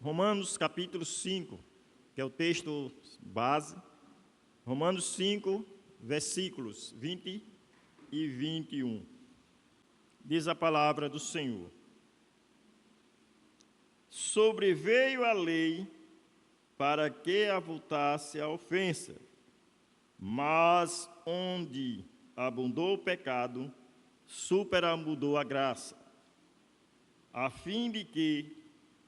Romanos capítulo 5, que é o texto base. Romanos 5, versículos 20 e 21. Diz a palavra do Senhor: sobreveio a lei para que avultasse a ofensa, mas onde abundou o pecado, superabundou a graça, a fim de que,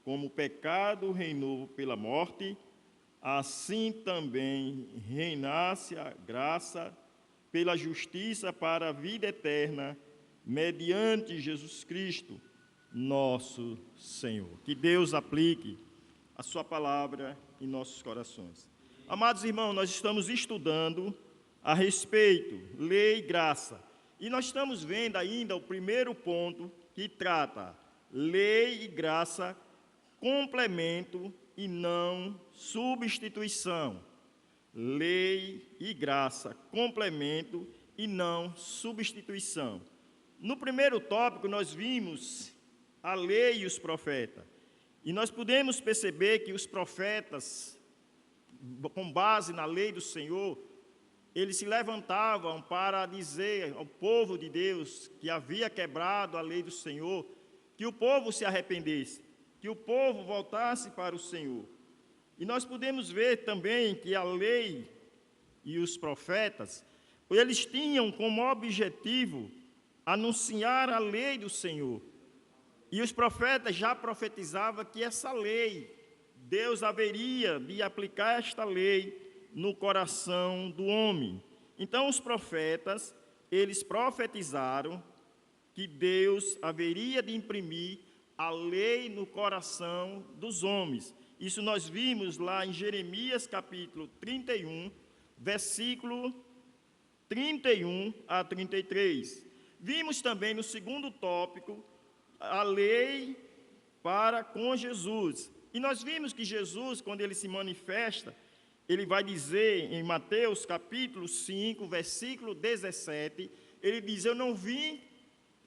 como o pecado reinou pela morte, assim também reinasse a graça pela justiça para a vida eterna, mediante Jesus Cristo, nosso Senhor. Que Deus aplique a sua palavra em nossos corações. Amados irmãos, nós estamos estudando a respeito, lei e graça. E nós estamos vendo ainda o primeiro ponto que trata lei e graça, complemento e não substituição. Lei e graça, complemento e não substituição. No primeiro tópico, nós vimos a lei e os profetas. E nós podemos perceber que os profetas, com base na lei do Senhor, eles se levantavam para dizer ao povo de Deus que havia quebrado a lei do Senhor, que o povo se arrependesse, que o povo voltasse para o Senhor. E nós podemos ver também que a lei e os profetas, eles tinham como objetivo anunciar a lei do Senhor. E os profetas já profetizavam que essa lei, Deus haveria de aplicar esta lei no coração do homem. Então os profetas, eles profetizaram que Deus haveria de imprimir a lei no coração dos homens. Isso nós vimos lá em Jeremias capítulo 31, versículo 31 a 33. Vimos também no segundo tópico a lei para com Jesus. E nós vimos que Jesus, quando ele se manifesta, ele vai dizer em Mateus capítulo 5, versículo 17, ele diz: eu não vim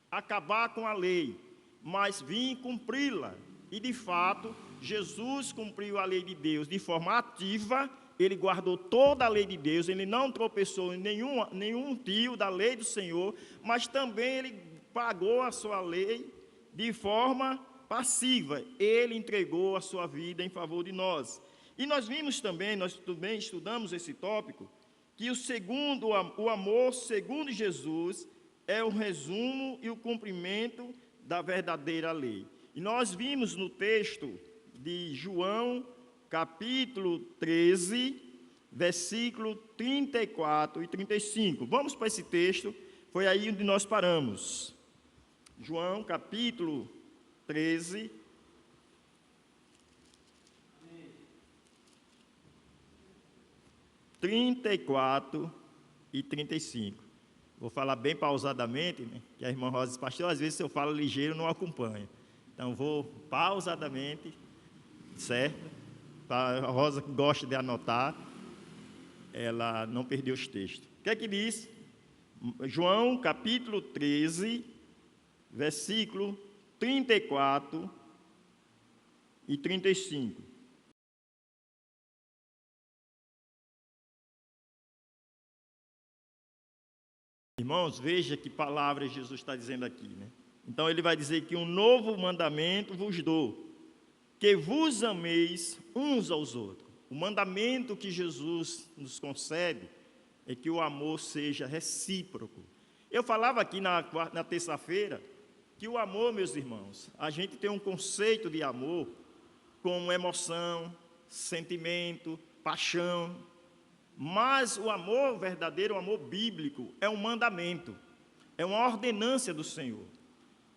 acabar com a lei, mas vim cumpri-la. E de fato, Jesus cumpriu a lei de Deus de forma ativa, ele guardou toda a lei de Deus, ele não tropeçou em nenhum tio da lei do Senhor, mas também ele pagou a sua lei de forma passiva, ele entregou a sua vida em favor de nós. E nós vimos também, nós também estudamos esse tópico, que o amor segundo Jesus é o resumo e o cumprimento da verdadeira lei. E nós vimos no texto de João, capítulo 13, versículo 34 e 35. Vamos para esse texto, foi aí onde nós paramos. João, capítulo 13, 34 e 35. Vou falar bem pausadamente, né? Que a irmã Rosa diz: pastor, às vezes se eu falo ligeiro, não acompanho. Então, vou pausadamente, certo? A Rosa, que gosta de anotar, ela não perdeu os textos. O que é que diz? João, capítulo 13, versículo 34 e 35. Irmãos, veja que palavra Jesus está dizendo aqui, né? Então ele vai dizer que um novo mandamento vos dou, que vos ameis uns aos outros. O mandamento que Jesus nos concede é que o amor seja recíproco. Eu falava aqui na terça-feira que o amor, meus irmãos, a gente tem um conceito de amor como emoção, sentimento, paixão. Mas o amor verdadeiro, o amor bíblico, é um mandamento, é uma ordenância do Senhor.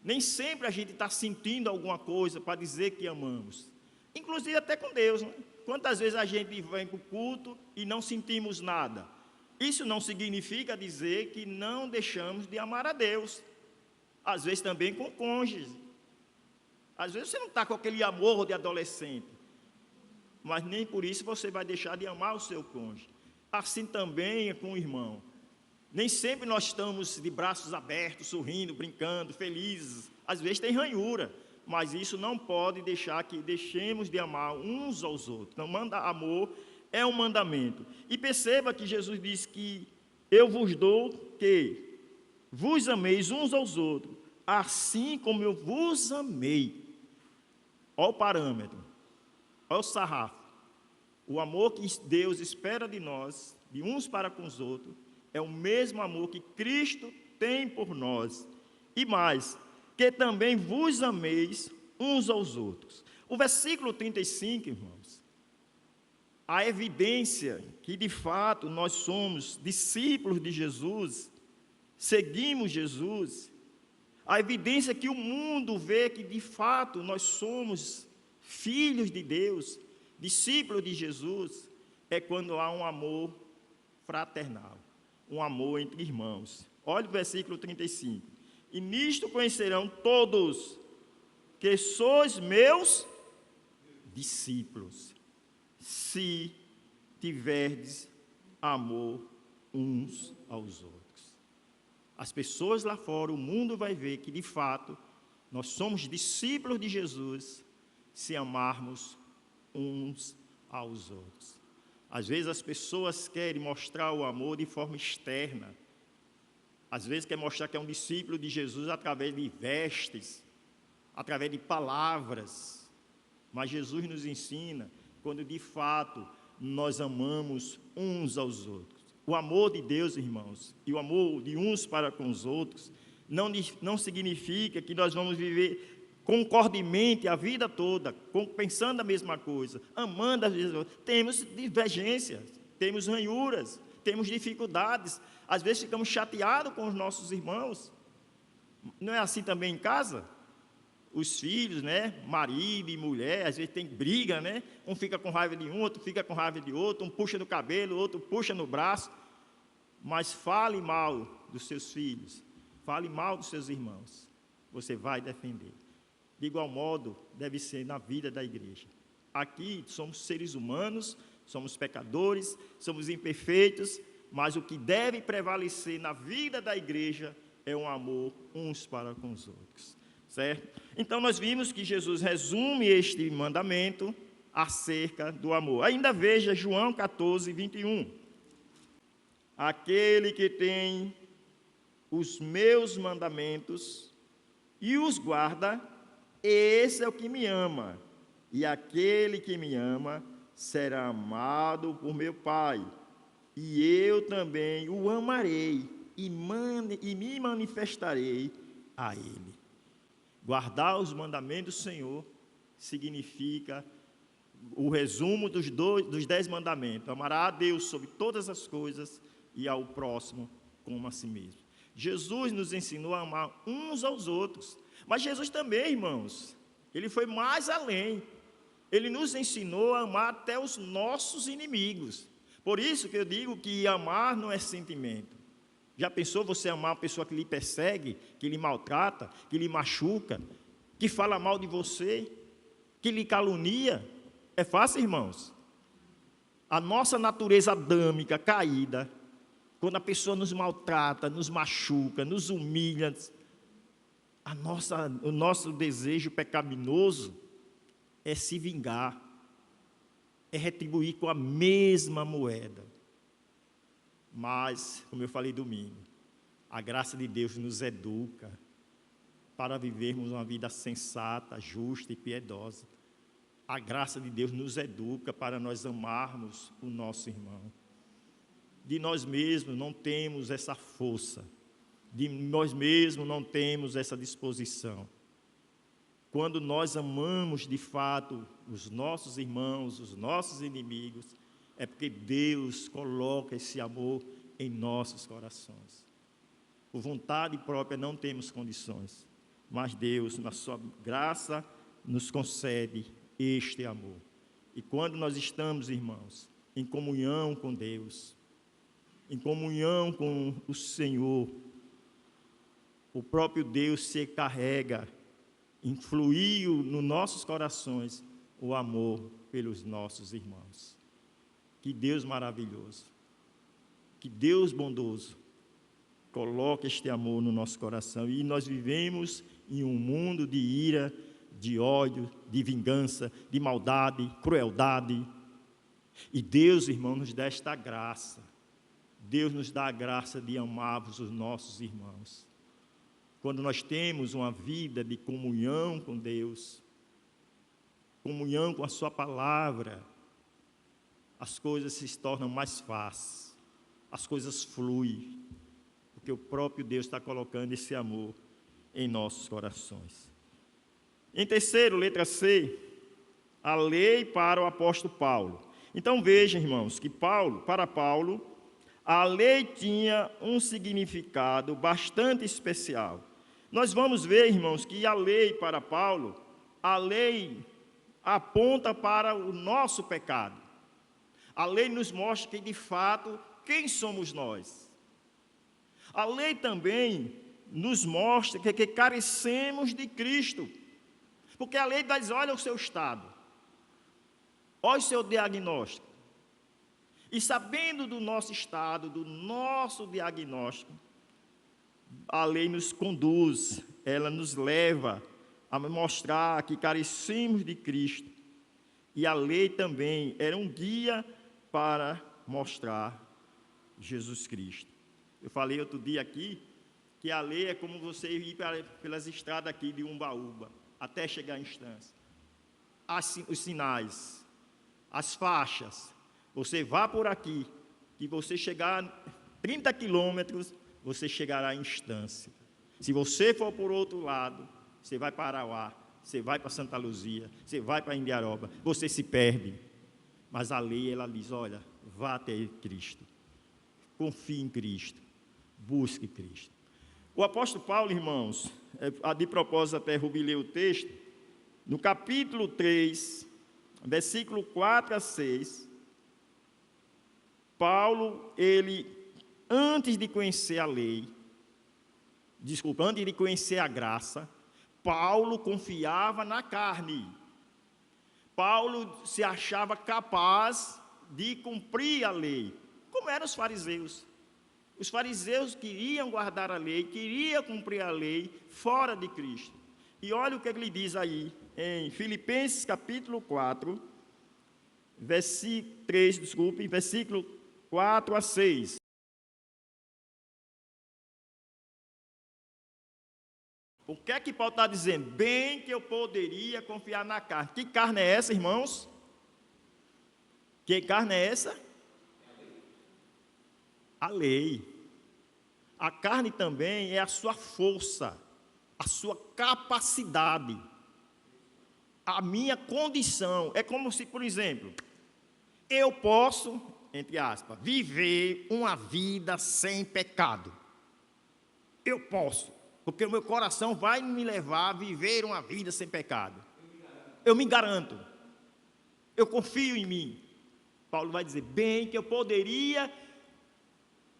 Nem sempre a gente está sentindo alguma coisa para dizer que amamos, inclusive até com Deus, né? Quantas vezes a gente vem para o culto e não sentimos nada? Isso não significa dizer que não deixamos de amar a Deus. Às vezes também com o cônjuge. Às vezes você não está com aquele amor de adolescente, mas nem por isso você vai deixar de amar o seu cônjuge. Assim também é com o irmão. Nem sempre nós estamos de braços abertos, sorrindo, brincando, felizes. Às vezes tem ranhura, mas isso não pode deixar que deixemos de amar uns aos outros. Então, amor é um mandamento. E perceba que Jesus disse que eu vos dou que vos ameis uns aos outros, assim como eu vos amei. Olha o parâmetro, olha o sarrafo. O amor que Deus espera de nós, de uns para com os outros, é o mesmo amor que Cristo tem por nós. E mais, que também vos ameis uns aos outros. O versículo 35, irmãos, a evidência que de fato nós somos discípulos de Jesus, seguimos Jesus, a evidência que o mundo vê que de fato nós somos filhos de Deus, discípulos de Jesus, é quando há um amor fraternal, um amor entre irmãos. Olha o versículo 35. E nisto conhecerão todos que sois meus discípulos, se tiverdes amor uns aos outros. As pessoas lá fora, o mundo vai ver que, de fato, nós somos discípulos de Jesus se amarmos uns aos outros. Às vezes as pessoas querem mostrar o amor de forma externa. Às vezes quer mostrar que é um discípulo de Jesus através de vestes, através de palavras. Mas Jesus nos ensina quando de fato nós amamos uns aos outros. O amor de Deus, irmãos, e o amor de uns para com os outros, não significa que nós vamos viver concordemente a vida toda, pensando a mesma coisa, amando a mesma coisa. Temos divergências, temos ranhuras, temos dificuldades, às vezes ficamos chateados com os nossos irmãos. Não é assim também em casa? Os filhos, né, marido e mulher, às vezes tem briga, né? Um fica com raiva de um, outro fica com raiva de outro, um puxa no cabelo, outro puxa no braço. Mas fale mal dos seus filhos, fale mal dos seus irmãos, você vai defender. De igual modo, deve ser na vida da igreja. Aqui somos seres humanos, somos pecadores, somos imperfeitos, mas o que deve prevalecer na vida da igreja é um amor uns para com os outros. Certo? Então, nós vimos que Jesus resume este mandamento acerca do amor. Ainda veja João 14, 21. Aquele que tem os meus mandamentos e os guarda, esse é o que me ama. E aquele que me ama será amado por meu Pai. E eu também o amarei e me manifestarei a ele. Guardar os mandamentos do Senhor significa o resumo dos 10 mandamentos. Amará a Deus sobre todas as coisas e ao próximo como a si mesmo. Jesus nos ensinou a amar uns aos outros. Mas Jesus também, irmãos, ele foi mais além. Ele nos ensinou a amar até os nossos inimigos. Por isso que eu digo que amar não é sentimento. Já pensou você amar uma pessoa que lhe persegue, que lhe maltrata, que lhe machuca, que fala mal de você, que lhe calunia? É fácil, irmãos? A nossa natureza adâmica, caída, quando a pessoa nos maltrata, nos machuca, nos humilha, o nosso desejo pecaminoso é se vingar, é retribuir com a mesma moeda. Mas, como eu falei domingo, a graça de Deus nos educa para vivermos uma vida sensata, justa e piedosa. A graça de Deus nos educa para nós amarmos o nosso irmão. De nós mesmos não temos essa força, de nós mesmos não temos essa disposição. Quando nós amamos de fato os nossos irmãos, os nossos inimigos, é porque Deus coloca esse amor em nossos corações. Por vontade própria não temos condições, mas Deus, na sua graça, nos concede este amor. E quando nós estamos, irmãos, em comunhão com Deus, em comunhão com o Senhor, o próprio Deus se carrega, influiu nos nossos corações o amor pelos nossos irmãos. Que Deus maravilhoso, que Deus bondoso, coloque este amor no nosso coração. E nós vivemos em um mundo de ira, de ódio, de vingança, de maldade, crueldade. E Deus, irmão, nos dá esta graça. Deus nos dá a graça de amarmos os nossos irmãos. Quando nós temos uma vida de comunhão com Deus, comunhão com a sua palavra, as coisas se tornam mais fáceis, as coisas fluem, porque o próprio Deus está colocando esse amor em nossos corações. Em terceiro, letra C, a lei para o apóstolo Paulo. Então vejam, irmãos, que para Paulo, a lei tinha um significado bastante especial. Nós vamos ver, irmãos, que a lei para Paulo, a lei aponta para o nosso pecado. A lei nos mostra que, de fato, quem somos nós. A lei também nos mostra que carecemos de Cristo. Porque a lei diz, olha o seu estado, olha o seu diagnóstico. E sabendo do nosso estado, do nosso diagnóstico, a lei nos conduz, ela nos leva a mostrar que carecemos de Cristo. E a lei também era um guia para mostrar Jesus Cristo. Eu falei outro dia aqui, que a lei é como você ir pelas estradas aqui de Umbaúba, até chegar à instância. Os sinais, as faixas, você vá por aqui, que você chegar 30 quilômetros, você chegará à instância. Se você for por outro lado, você vai para Arauá, você vai para Santa Luzia, você vai para Indiaroba, você se perde. Mas a lei, ela diz, olha, vá até Cristo, confie em Cristo, busque Cristo. O apóstolo Paulo, irmãos, de propósito até rubilei o texto, no capítulo 3, versículo 4 a 6, Paulo, ele, antes de conhecer a lei, antes de conhecer a graça, Paulo confiava na carne. Paulo se achava capaz de cumprir a lei, como eram os fariseus. Os fariseus queriam guardar a lei, queriam cumprir a lei fora de Cristo. E olha o que ele diz aí, em Filipenses capítulo 4, versículo 4 a 6. O que é que Paulo está dizendo? Bem que eu poderia confiar na carne. Que carne é essa, irmãos? Que carne é essa? A lei. A carne também é a sua força, a sua capacidade, a minha condição. É como se, por exemplo, eu posso, entre aspas, viver uma vida sem pecado. Eu posso, porque o meu coração vai me levar a viver uma vida sem pecado. Eu me garanto. Eu confio em mim. Paulo vai dizer, bem que eu poderia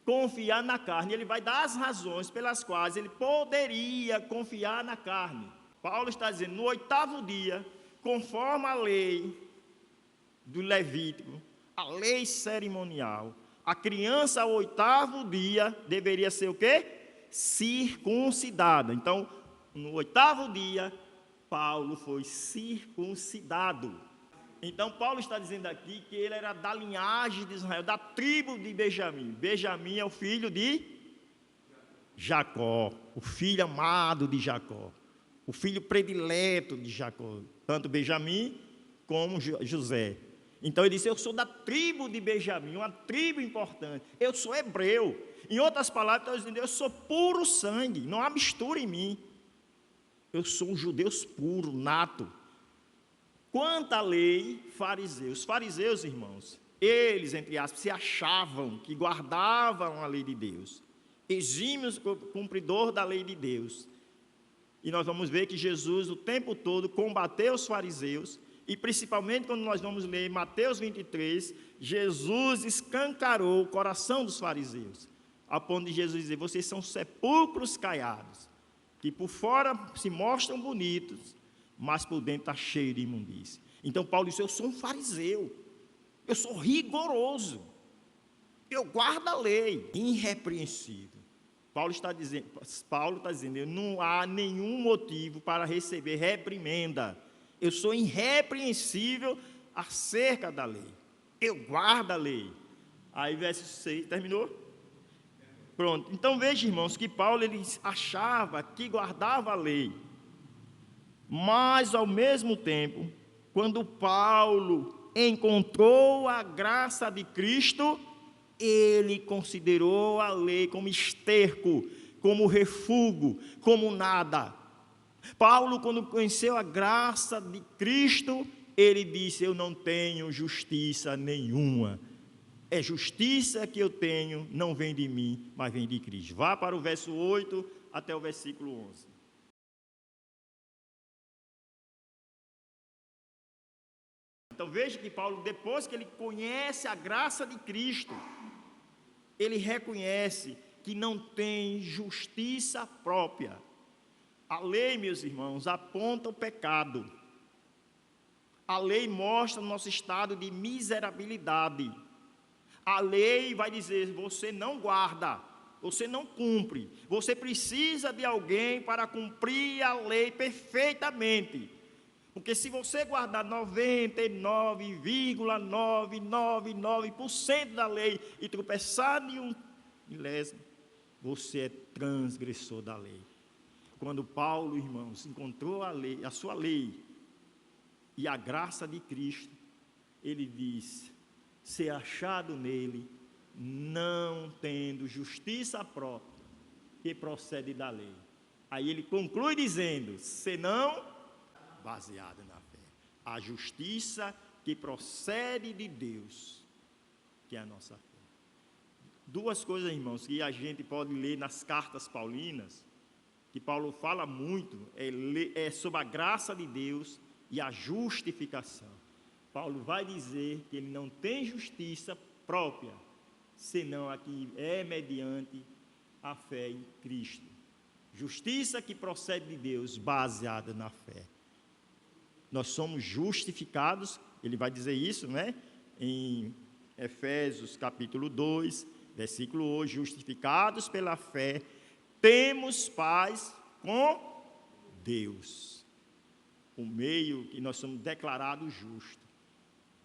confiar na carne. Ele vai dar as razões pelas quais ele poderia confiar na carne. Paulo está dizendo, no 8º dia, conforme a lei do Levítico, a lei cerimonial, a criança ao 8º dia deveria ser o quê? Circuncidada. Então, no 8º dia, Paulo foi circuncidado. Então, Paulo está dizendo aqui que ele era da linhagem de Israel, da tribo de Benjamim. Benjamim é o filho de Jacó, o filho amado de Jacó, o filho predileto de Jacó, tanto Benjamim como José. Então, ele disse, eu sou da tribo de Benjamim, uma tribo importante. Eu sou hebreu. Em outras palavras, ele está dizendo, eu sou puro sangue, não há mistura em mim. Eu sou um judeu puro, nato. Quanto à lei, os fariseus, irmãos, eles, entre aspas, se achavam que guardavam a lei de Deus, exímios cumpridor da lei de Deus. E nós vamos ver que Jesus, o tempo todo, combateu os fariseus, e principalmente quando nós vamos ler Mateus 23, Jesus escancarou o coração dos fariseus, a ponto de Jesus dizer, vocês são sepulcros caiados, que por fora se mostram bonitos, mas por dentro está cheio de imundícia. Então Paulo disse, eu sou um fariseu, eu sou rigoroso, eu guardo a lei, irrepreensível. Paulo está dizendo, não há nenhum motivo para receber reprimenda. Eu sou irrepreensível acerca da lei. Eu guardo a lei. Aí, verso 6, terminou? Pronto. Então, veja, irmãos, que Paulo ele achava que guardava a lei. Mas, ao mesmo tempo, quando Paulo encontrou a graça de Cristo, ele considerou a lei como esterco, como refúgio, como nada. Paulo, quando conheceu a graça de Cristo, ele disse: eu não tenho justiça nenhuma. É justiça que eu tenho, não vem de mim, mas vem de Cristo. Vá para o verso 8 até o versículo 11. Então veja que Paulo, depois que ele conhece a graça de Cristo, ele reconhece que não tem justiça própria. A lei, meus irmãos, aponta o pecado. A lei mostra o nosso estado de miserabilidade. A lei vai dizer: você não guarda, você não cumpre, você precisa de alguém para cumprir a lei perfeitamente. Porque se você guardar 99,999% da lei e tropeçar de um milésimo, você é transgressor da lei. Quando Paulo, irmãos, encontrou a lei, a sua lei e a graça de Cristo, ele diz: ser achado nele, não tendo justiça própria que procede da lei. Aí ele conclui dizendo: senão baseada na fé, a justiça que procede de Deus, que é a nossa fé. Duas coisas, irmãos, que a gente pode ler nas cartas paulinas, que Paulo fala muito, é sobre a graça de Deus e a justificação. Paulo vai dizer que ele não tem justiça própria, senão a que é mediante a fé em Cristo. Justiça que procede de Deus, baseada na fé. Nós somos justificados, ele vai dizer isso, né? Em Efésios capítulo 2, versículo 8, justificados pela fé, temos paz com Deus. O meio que nós somos declarados justos.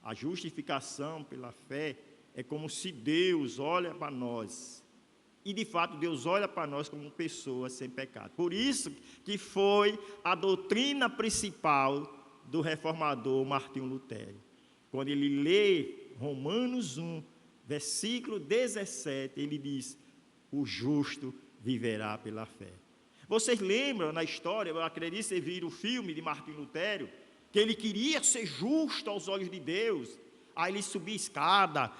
A justificação pela fé é como se Deus olha para nós. E de fato Deus olha para nós como pessoas sem pecado. Por isso que foi a doutrina principal do reformador Martinho Lutero. Quando ele lê Romanos 1, versículo 17, ele diz: o justo viverá pela fé. Vocês lembram na história, eu acredito que vocês viram o filme de Martinho Lutero, que ele queria ser justo aos olhos de Deus. Aí ele subia escada,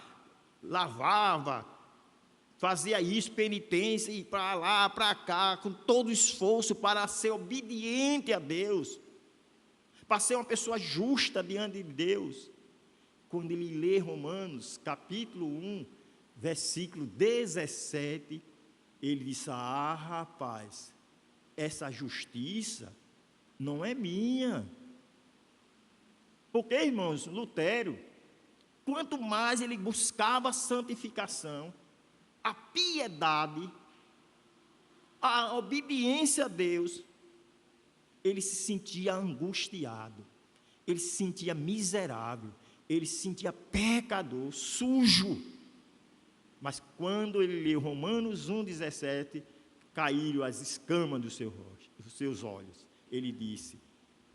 lavava, fazia isso, penitência, e para lá, para cá, com todo esforço para ser obediente a Deus, para ser uma pessoa justa diante de Deus. Quando ele lê Romanos, capítulo 1, versículo 17, ele diz: ah, rapaz, essa justiça não é minha. Porque, irmãos, Lutero, quanto mais ele buscava a santificação, a piedade, a obediência a Deus, ele se sentia angustiado, ele se sentia miserável, ele se sentia pecador, sujo. Mas quando ele leu Romanos 1,17, caíram as escamas do seu rosto, dos seus olhos. Ele disse: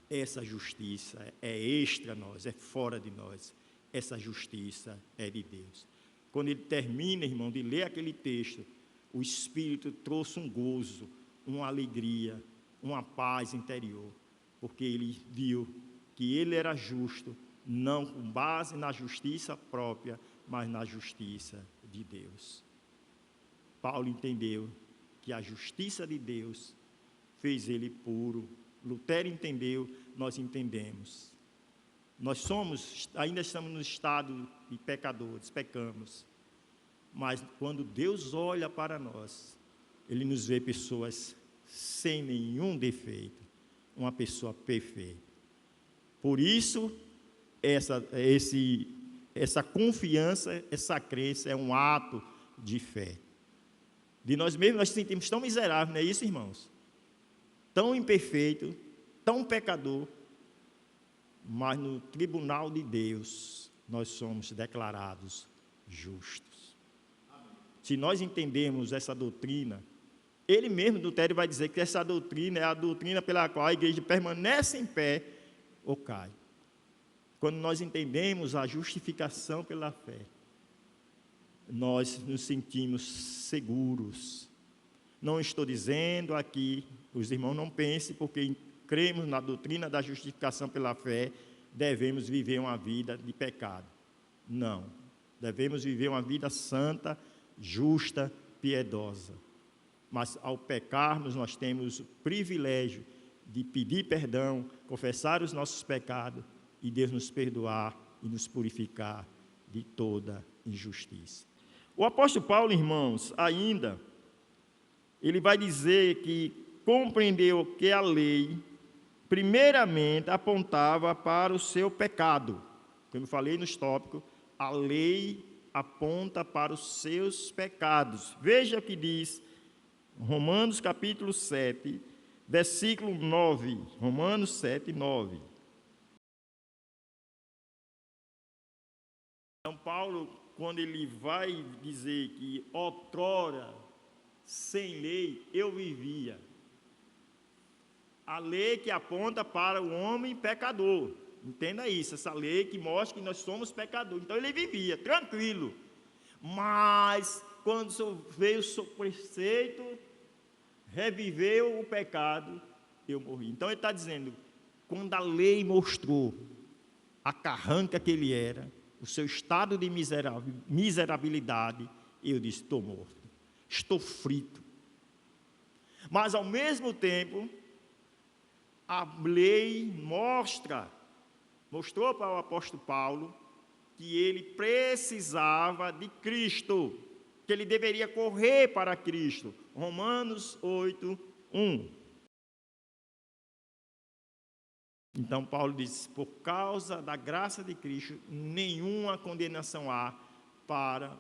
essa justiça é extra nós, é fora de nós, essa justiça é de Deus. Quando ele termina, irmão, de ler aquele texto, o Espírito trouxe um gozo, uma alegria, uma paz interior, porque ele viu que ele era justo, não com base na justiça própria, mas na justiça de Deus. Paulo entendeu que a justiça de Deus fez ele puro. Lutero entendeu, nós entendemos. Nós ainda estamos no estado de pecadores, pecamos. Mas quando Deus olha para nós, Ele nos vê pessoas sem nenhum defeito, uma pessoa perfeita. Por isso, essa confiança, essa crença é um ato de fé. De nós mesmos nós nos sentimos tão miseráveis, não é isso, irmãos? Tão imperfeito, tão pecador, mas no tribunal de Deus nós somos declarados justos. Se nós entendemos essa doutrina, ele mesmo, Lutero, vai dizer que essa doutrina é a doutrina pela qual a igreja permanece em pé ou cai. Quando nós entendemos a justificação pela fé, nós nos sentimos seguros. Não estou dizendo aqui, os irmãos não pensem, porque cremos na doutrina da justificação pela fé, devemos viver uma vida de pecado. Não, devemos viver uma vida santa, justa, piedosa. Mas ao pecarmos, nós temos o privilégio de pedir perdão, confessar os nossos pecados e Deus nos perdoar e nos purificar de toda injustiça. O apóstolo Paulo, irmãos, ainda, ele vai dizer que compreendeu que a lei, primeiramente, apontava para o seu pecado. Como eu falei nos tópicos, a lei aponta para os seus pecados. Veja o que diz Romanos capítulo 7, versículo 9. Romanos 7, 9. Então, Paulo, quando ele vai dizer que outrora, sem lei, eu vivia. A lei que aponta para o homem pecador. Entenda isso, essa lei que mostra que nós somos pecadores. Então ele vivia, tranquilo. Mas, quando veio o preceito, reviveu o pecado, eu morri. Então ele está dizendo, quando a lei mostrou a carranca que ele era, o seu estado de miserabilidade, eu disse, estou morto, estou frito. Mas, ao mesmo tempo, a lei mostrou para o apóstolo Paulo que ele precisava de Cristo, que ele deveria correr para Cristo. Romanos 8, 1. Então Paulo diz, por causa da graça de Cristo, nenhuma condenação há para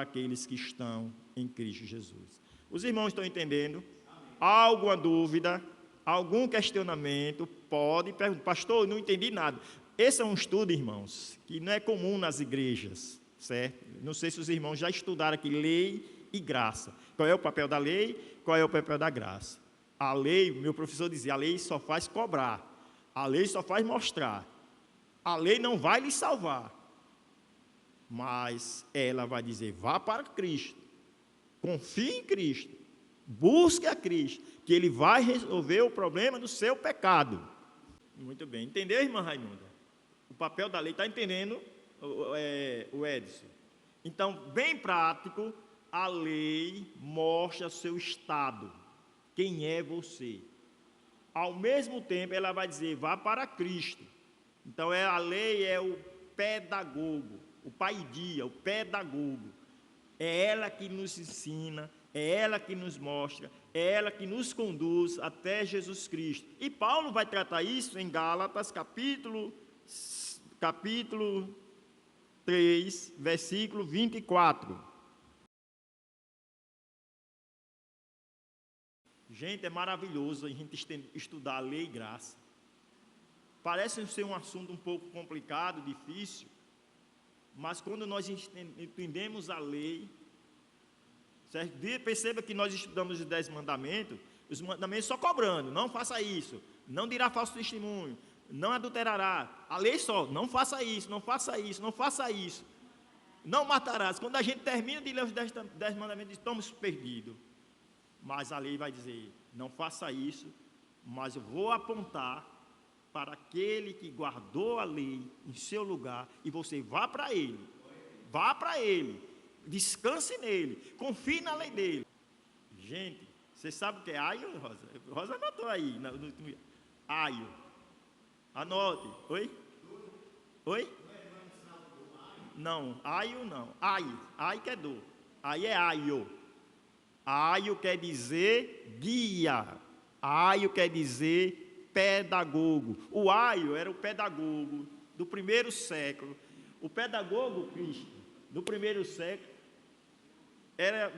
aqueles que estão em Cristo Jesus. Os irmãos estão entendendo? Há alguma dúvida? Algum questionamento? Pode perguntar. Pastor, eu não entendi nada. Esse é um estudo, irmãos, que não é comum nas igrejas, certo? Não sei se os irmãos já estudaram aqui lei e graça. Qual é o papel da lei? Qual é o papel da graça? A lei, meu professor dizia, a lei só faz cobrar. A lei só faz mostrar. A lei não vai lhe salvar. Mas ela vai dizer, vá para Cristo. Confie em Cristo. Busque a Cristo, que Ele vai resolver o problema do seu pecado. Muito bem. Entendeu, irmã Raimunda? O papel da lei, está entendendo, o Edson? Então, bem prático, a lei mostra o seu estado. Quem é você? Ao mesmo tempo, ela vai dizer, vá para Cristo. Então, a lei é o pedagogo, o paidia, o pedagogo. É ela que nos ensina, é ela que nos mostra, é ela que nos conduz até Jesus Cristo. E Paulo vai tratar isso em Gálatas, capítulo 3, versículo 24. Gente, é maravilhoso a gente estudar a lei e graça. Parece ser um assunto um pouco complicado, difícil, mas quando nós entendemos a lei, certo? Perceba que nós estudamos os 10 mandamentos, os mandamentos só cobrando, não faça isso, não dirá falso testemunho, não adulterará, a lei só, não faça isso, não faça isso, não faça isso, não matarás. Quando a gente termina de ler os 10 mandamentos, estamos perdidos. Mas a lei vai dizer, não faça isso, mas eu vou apontar para aquele que guardou a lei em seu lugar, e você vá para ele, descanse nele, confie na lei dele. Gente, você sabe o que é aio, Rosa? Rosa anotou aí, aio, anote, oi? Não, aio não, ai que é dor, aí é aio. Aio quer dizer guia, aio quer dizer pedagogo. O aio era o pedagogo do primeiro século. O pedagogo, Cristo, do primeiro século,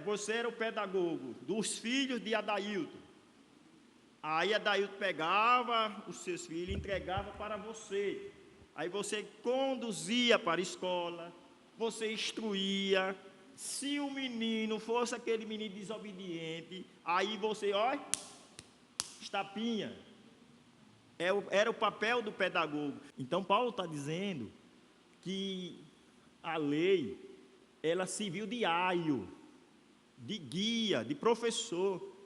Você era o pedagogo dos filhos de Adailton. Aí Adailton pegava os seus filhos e entregava para você. Aí você conduzia para a escola, você instruía. Se o menino fosse aquele menino desobediente, aí você, olha, estapinha. Era o papel do pedagogo. Então Paulo está dizendo que a lei, ela serviu de aio, de guia, de professor,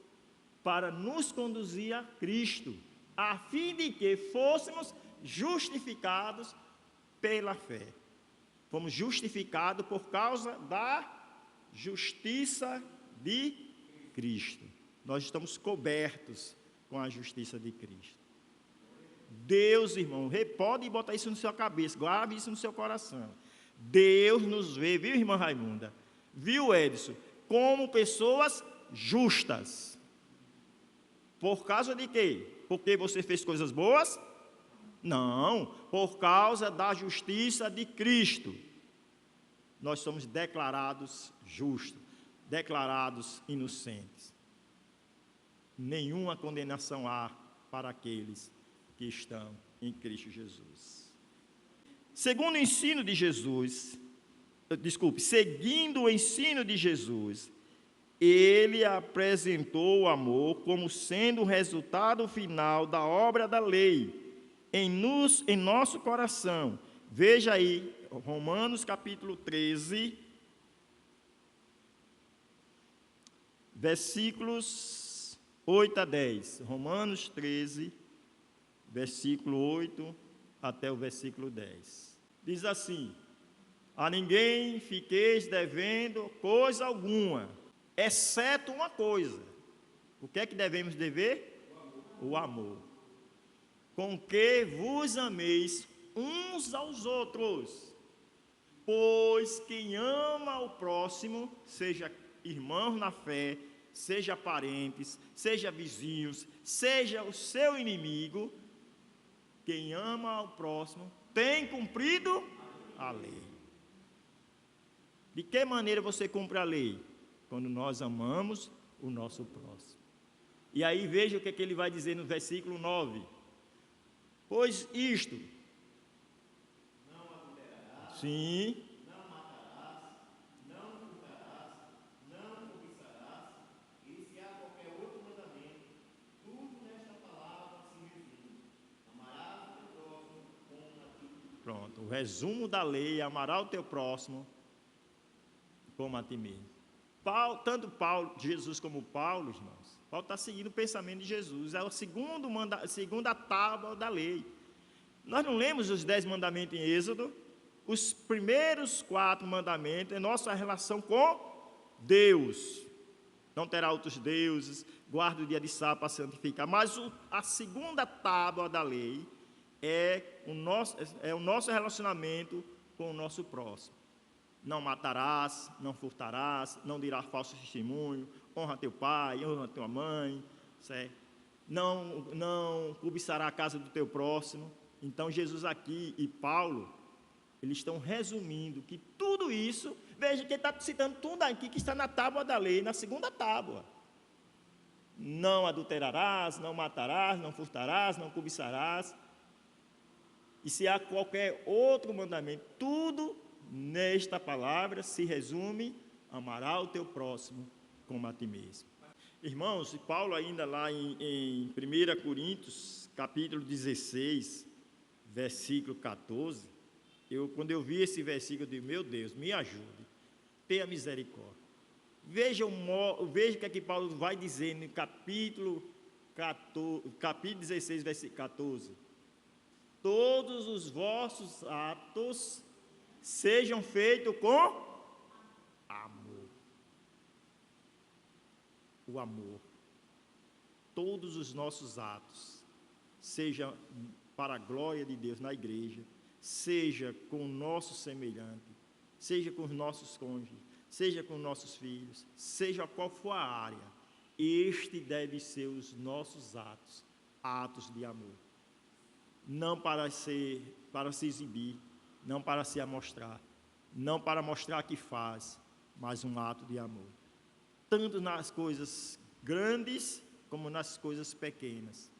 para nos conduzir a Cristo, a fim de que fôssemos justificados pela fé. Fomos justificados por causa da justiça de Cristo. Nós estamos cobertos com a justiça de Cristo. Deus, irmão, pode botar isso na sua cabeça, guarde isso no seu coração. Deus nos vê, viu, irmã Raimunda? Viu, Edson? Como pessoas justas. Por causa de quê? Porque você fez coisas boas? Não, por causa da justiça de Cristo. Nós somos declarados justos, declarados inocentes. Nenhuma condenação há para aqueles que estão em Cristo Jesus. Segundo o ensino de Jesus, seguindo o ensino de Jesus, ele apresentou o amor como sendo o resultado final da obra da lei em nosso coração. Veja aí, Romanos capítulo 13, versículos 8 a 10. Romanos 13, versículo 8 até o versículo 10. Diz assim: a ninguém fiqueis devendo coisa alguma, exceto uma coisa. O que é que devemos dever? O amor. Com que vos ameis uns aos outros. Pois quem ama ao próximo, seja irmãos na fé, seja parentes, seja vizinhos, seja o seu inimigo, quem ama ao próximo tem cumprido a lei. De que maneira você cumpre a lei? Quando nós amamos o nosso próximo. E aí veja o que ele vai dizer no versículo 9. Pois isto. Não adulterarás. Sim. Não matarás. Não furtarás. Não cobiçarás. E se há qualquer outro mandamento, tudo nesta palavra se resume. Amarás o teu próximo como a ti. Pronto, o resumo da lei é amar o teu próximo como a ti mesmo. Tanto Jesus como Paulo, irmãos, Paulo está seguindo o pensamento de Jesus, é a segunda tábua da lei. Nós não lemos os 10 mandamentos em Êxodo, os primeiros 4 mandamentos é nossa relação com Deus. Não terá outros deuses, guarda o dia de sábado para santificar, mas a segunda tábua da lei é o nosso relacionamento com o nosso próximo. Não matarás, não furtarás, não dirás falso testemunho, honra teu pai, honra tua mãe, certo? Não cobiçará a casa do teu próximo. Então, Jesus aqui e Paulo, eles estão resumindo que tudo isso, veja que ele está citando tudo aqui que está na tábua da lei, na segunda tábua. Não adulterarás, não matarás, não furtarás, não cobiçarás. E se há qualquer outro mandamento, tudo nesta palavra se resume: amará o teu próximo como a ti mesmo. Irmãos, Paulo ainda lá em 1 Coríntios, capítulo 16, versículo 14, quando eu vi esse versículo, eu digo: meu Deus, me ajude, tenha misericórdia. Veja o que é que Paulo vai dizer no capítulo 16, versículo 14. Todos os vossos atos sejam feitos com amor. O amor. Todos os nossos atos, seja para a glória de Deus na igreja, seja com o nosso semelhante, seja com os nossos cônjuges, seja com os nossos filhos, seja qual for a área, este deve ser os nossos atos de amor. Não para se exibir, não para se amostrar, não para mostrar que faz, mas um ato de amor. tanto nas coisas grandes como nas coisas pequenas.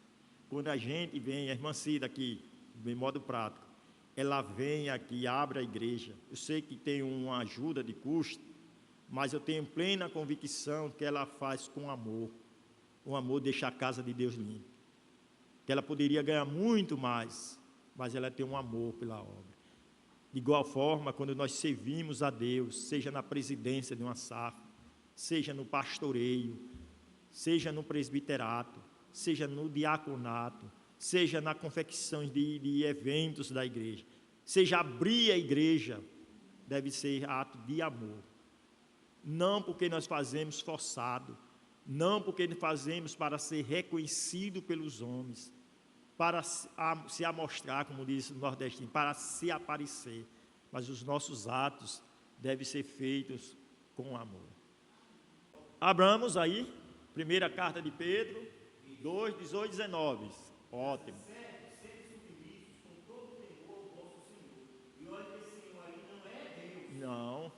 Quando a gente vem, a irmã Cida aqui, de modo prático, ela vem aqui, abre a igreja. Eu sei que tem uma ajuda de custo, mas eu tenho plena convicção que ela faz com amor. O amor deixa a casa de Deus limpa. Que ela poderia ganhar muito mais, mas ela tem um amor pela obra. De igual forma, quando nós servimos a Deus, seja na presidência de uma SAF, seja no pastoreio, seja no presbiterato, seja no diaconato, seja na confecção de eventos da igreja, seja abrir a igreja, deve ser ato de amor. Não porque nós fazemos forçado, não porque fazemos para ser reconhecido pelos homens, para se amostrar, como diz o nordestino, para se aparecer, mas os nossos atos devem ser feitos com amor. Abramos aí, primeira carta de Pedro, 2, 18 e 19. Ótimo. Não.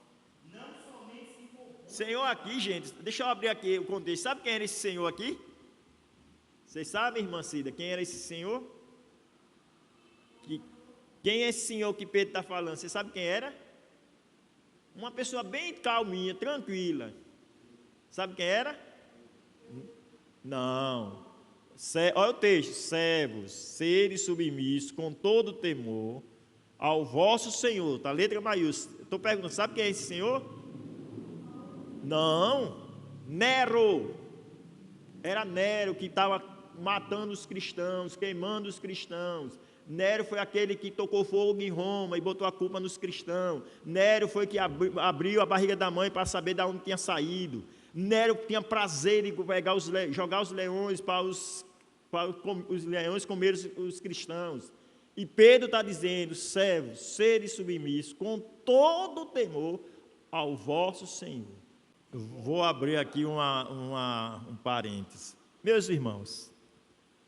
Senhor aqui, gente, deixa eu abrir aqui o contexto. Sabe quem era esse Senhor aqui? Vocês sabem, irmã Cida, quem era esse Senhor? Quem é esse Senhor que Pedro está falando? Você sabe quem era? Uma pessoa bem calminha, tranquila. Sabe quem era? Não. Olha o texto. Servos, seres submissos, com todo temor, ao vosso Senhor. Tá, letra maiúscula. Estou perguntando, sabe quem é esse Senhor? Não. Nero. Era Nero que estava matando os cristãos, queimando os cristãos. Nero foi aquele que tocou fogo em Roma e botou a culpa nos cristãos. Nero foi que abriu a barriga da mãe para saber de onde tinha saído. Nero tinha prazer em jogar os leões para os leões comerem os cristãos. E Pedro está dizendo, servos, seres submissos, com todo o temor ao vosso Senhor. Eu vou abrir aqui um parênteses. Meus irmãos,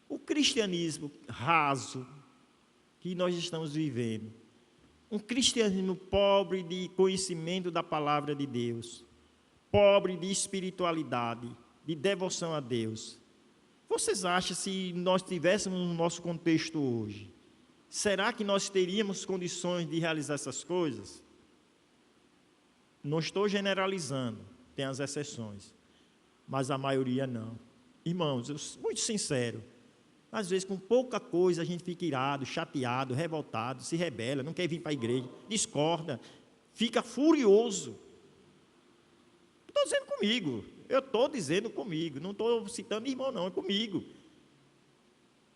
o cristianismo raso que nós estamos vivendo, um cristianismo pobre de conhecimento da palavra de Deus, pobre de espiritualidade, de devoção a Deus. Vocês acham, se nós tivéssemos no nosso contexto hoje, será que nós teríamos condições de realizar essas coisas? Não estou generalizando, tem as exceções, mas a maioria não. Irmãos, eu sou muito sincero, às vezes com pouca coisa a gente fica irado, chateado, revoltado, se rebela, não quer vir para a igreja, discorda, fica furioso. Estou dizendo comigo, eu estou dizendo comigo, não estou citando irmão não, é comigo.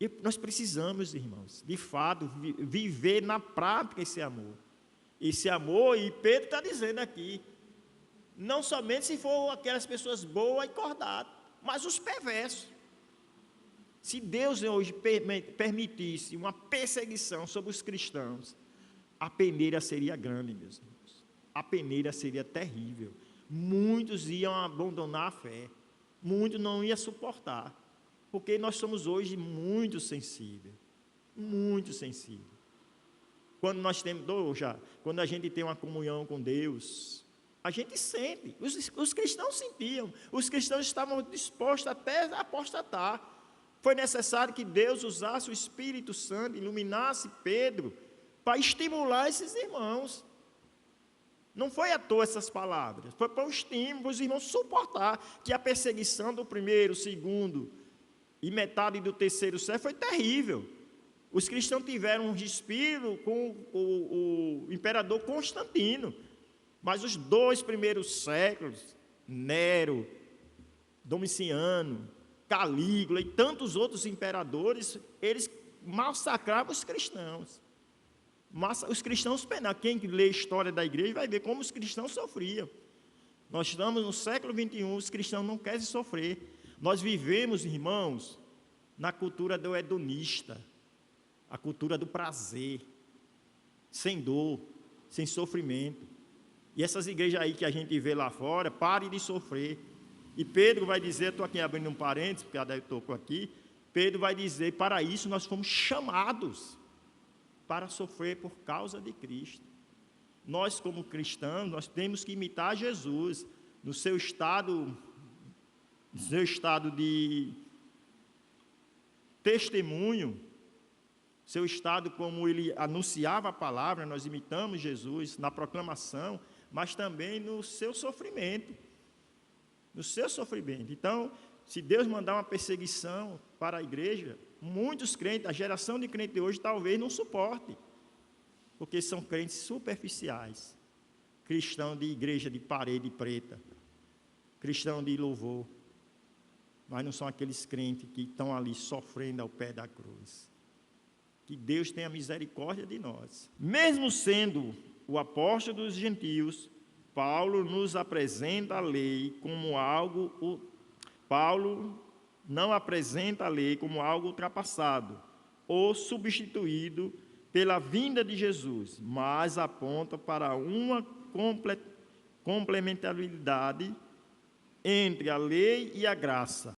E nós precisamos, irmãos, de fato, viver na prática esse amor. Esse amor, e Pedro está dizendo aqui, não somente se for aquelas pessoas boas e cordadas, mas os perversos. Se Deus hoje permitisse uma perseguição sobre os cristãos, a peneira seria grande, meus irmãos. A peneira seria terrível. Muitos iam abandonar a fé, muitos não iam suportar, porque nós somos hoje muito sensíveis, muito sensíveis. Quando nós temos, quando a gente tem uma comunhão com Deus, a gente sente, os cristãos sentiam, os cristãos estavam dispostos até a apostatar. Foi necessário que Deus usasse o Espírito Santo, iluminasse Pedro, para estimular esses irmãos. Não foi à toa essas palavras, foi para o estímulo, para os irmãos suportar que a perseguição do primeiro, segundo e metade do terceiro século foi terrível. Os cristãos tiveram um respiro com o imperador Constantino, mas os 2 primeiros séculos, Nero, Domiciano, Calígula e tantos outros imperadores, eles massacravam os cristãos. Os cristãos penavam. Quem lê a história da igreja vai ver como os cristãos sofriam. Nós estamos no século 21, os cristãos não querem sofrer. Nós vivemos, irmãos, na cultura do hedonista, a cultura do prazer, sem dor, sem sofrimento. E essas igrejas aí que a gente vê lá fora, pare de sofrer. E Pedro vai dizer, estou aqui abrindo um parênteses, porque a Adélio tocou aqui, Pedro vai dizer, para isso nós fomos chamados para sofrer por causa de Cristo. Nós, como cristãos, nós temos que imitar Jesus no seu estado no seu estado de testemunho, seu estado como ele anunciava a palavra, nós imitamos Jesus na proclamação, mas também no seu sofrimento. No seu sofrimento. Então, se Deus mandar uma perseguição para a igreja, muitos crentes, a geração de crentes de hoje talvez não suporte, porque são crentes superficiais, cristão de igreja de parede preta, cristão de louvor, mas não são aqueles crentes que estão ali sofrendo ao pé da cruz. Que Deus tenha misericórdia de nós. Mesmo sendo o apóstolo dos gentios, Paulo nos apresenta a lei como algo... Paulo não apresenta a lei como algo ultrapassado ou substituído pela vinda de Jesus, mas aponta para uma complementaridade entre a lei e a graça.